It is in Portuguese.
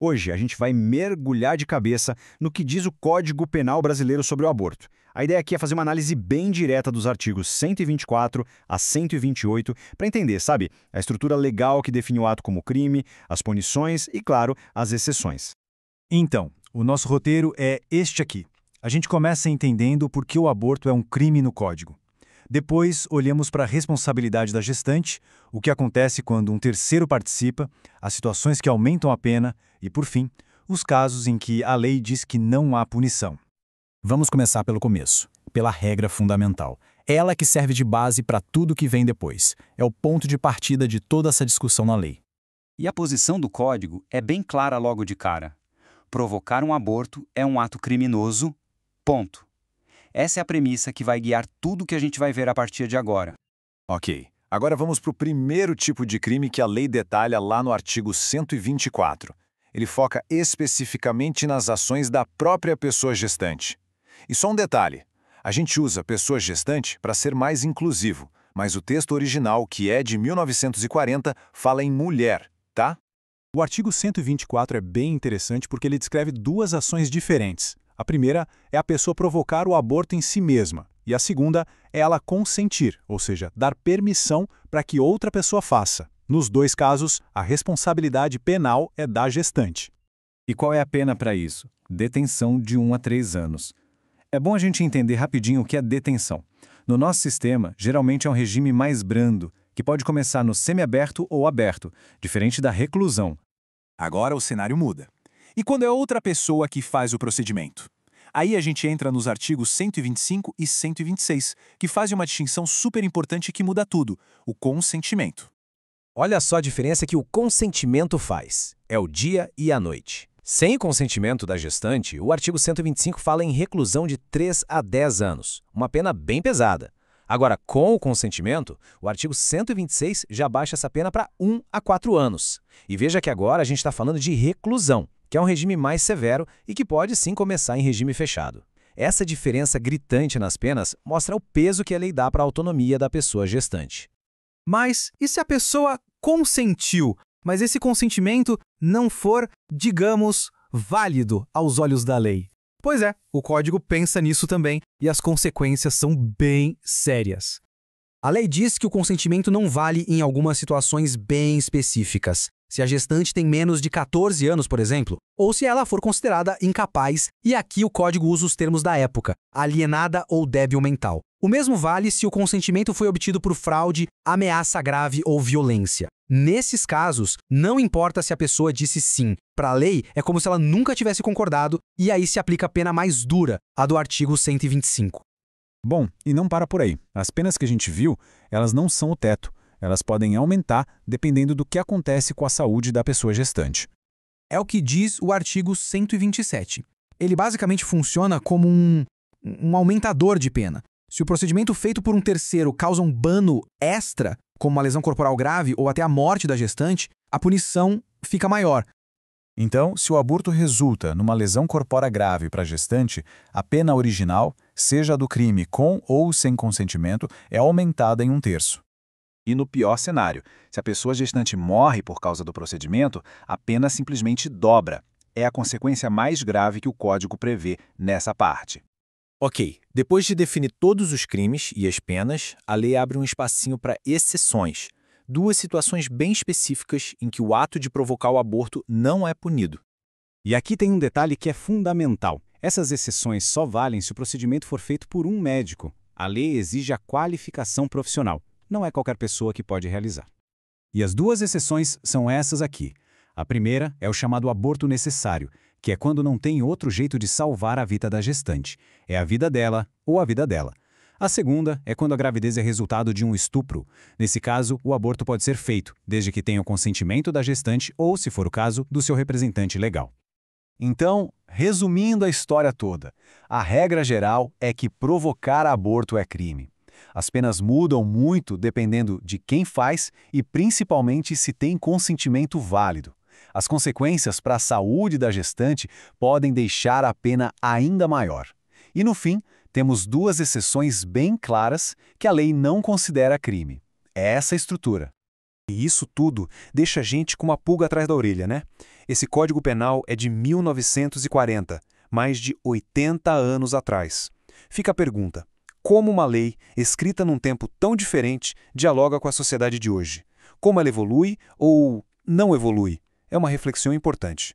Hoje a gente vai mergulhar de cabeça no que diz o Código Penal Brasileiro sobre o aborto. A ideia aqui é fazer uma análise bem direta dos artigos 124 a 128 para entender, sabe, a estrutura legal que define o ato como crime, as punições e, claro, as exceções. Então, o nosso roteiro é este aqui. A gente começa entendendo por que o aborto é um crime no Código. Depois, olhamos para a responsabilidade da gestante, o que acontece quando um terceiro participa, as situações que aumentam a pena e, por fim, os casos em que a lei diz que não há punição. Vamos começar pelo começo, pela regra fundamental. Ela que serve de base para tudo que vem depois. É o ponto de partida de toda essa discussão na lei. E a posição do Código é bem clara logo de cara. Provocar um aborto é um ato criminoso, ponto. Essa é a premissa que vai guiar tudo que a gente vai ver a partir de agora. Ok, agora vamos para o primeiro tipo de crime que a lei detalha lá no artigo 124. Ele foca especificamente nas ações da própria pessoa gestante. E só um detalhe, a gente usa pessoa gestante para ser mais inclusivo, mas o texto original, que é de 1940, fala em mulher, tá? O artigo 124 é bem interessante porque ele descreve duas ações diferentes. A primeira é a pessoa provocar o aborto em si mesma, e a segunda é ela consentir, ou seja, dar permissão para que outra pessoa faça. Nos dois casos, a responsabilidade penal é da gestante. E qual é a pena para isso? Detenção de 1 a 3 anos. É bom a gente entender rapidinho o que é detenção. No nosso sistema, geralmente é um regime mais brando, que pode começar no semiaberto ou aberto, diferente da reclusão. Agora o cenário muda. E quando é outra pessoa que faz o procedimento? Aí a gente entra nos artigos 125 e 126, que fazem uma distinção super importante que muda tudo: o consentimento. Olha só a diferença que o consentimento faz. É o dia e a noite. Sem o consentimento da gestante, o artigo 125 fala em reclusão de 3 a 10 anos, uma pena bem pesada. Agora, com o consentimento, o artigo 126 já baixa essa pena para 1 a 4 anos. E veja que agora a gente está falando de reclusão, que é um regime mais severo e que pode sim começar em regime fechado. Essa diferença gritante nas penas mostra o peso que a lei dá para a autonomia da pessoa gestante. Mas e se a pessoa consentiu, mas esse consentimento não for, digamos, válido aos olhos da lei? Pois é, o Código pensa nisso também e as consequências são bem sérias. A lei diz que o consentimento não vale em algumas situações bem específicas. Se a gestante tem menos de 14 anos, por exemplo, ou se ela for considerada incapaz, e aqui o Código usa os termos da época, alienada ou débil mental. O mesmo vale se o consentimento foi obtido por fraude, ameaça grave ou violência. Nesses casos, não importa se a pessoa disse sim. Para a lei, é como se ela nunca tivesse concordado, e aí se aplica a pena mais dura, a do artigo 125. Bom, e não para por aí. As penas que a gente viu, elas não são o teto. Elas podem aumentar dependendo do que acontece com a saúde da pessoa gestante. É o que diz o artigo 127. Ele basicamente funciona como um aumentador de pena. Se o procedimento feito por um terceiro causa um dano extra, como uma lesão corporal grave ou até a morte da gestante, a punição fica maior. Então, se o aborto resulta numa lesão corpórea grave para a gestante, a pena original, seja a do crime com ou sem consentimento, é aumentada em 1/3. E no pior cenário, se a pessoa gestante morre por causa do procedimento, a pena simplesmente dobra. É a consequência mais grave que o Código prevê nessa parte. Ok, depois de definir todos os crimes e as penas, a lei abre um espacinho para exceções. Duas situações bem específicas em que o ato de provocar o aborto não é punido. E aqui tem um detalhe que é fundamental. Essas exceções só valem se o procedimento for feito por um médico. A lei exige a qualificação profissional. Não é qualquer pessoa que pode realizar. E as duas exceções são essas aqui. A primeira é o chamado aborto necessário, que é quando não tem outro jeito de salvar a vida da gestante. É a vida dela ou a vida dela. A segunda é quando a gravidez é resultado de um estupro. Nesse caso, o aborto pode ser feito, desde que tenha o consentimento da gestante ou, se for o caso, do seu representante legal. Então, resumindo a história toda, a regra geral é que provocar aborto é crime. As penas mudam muito dependendo de quem faz e principalmente se tem consentimento válido. As consequências para a saúde da gestante podem deixar a pena ainda maior. E no fim, temos duas exceções bem claras que a lei não considera crime. É essa a estrutura. E isso tudo deixa a gente com uma pulga atrás da orelha, né? Esse Código Penal é de 1940, mais de 80 anos atrás. Fica a pergunta: como uma lei, escrita num tempo tão diferente, dialoga com a sociedade de hoje? Como ela evolui ou não evolui? É uma reflexão importante.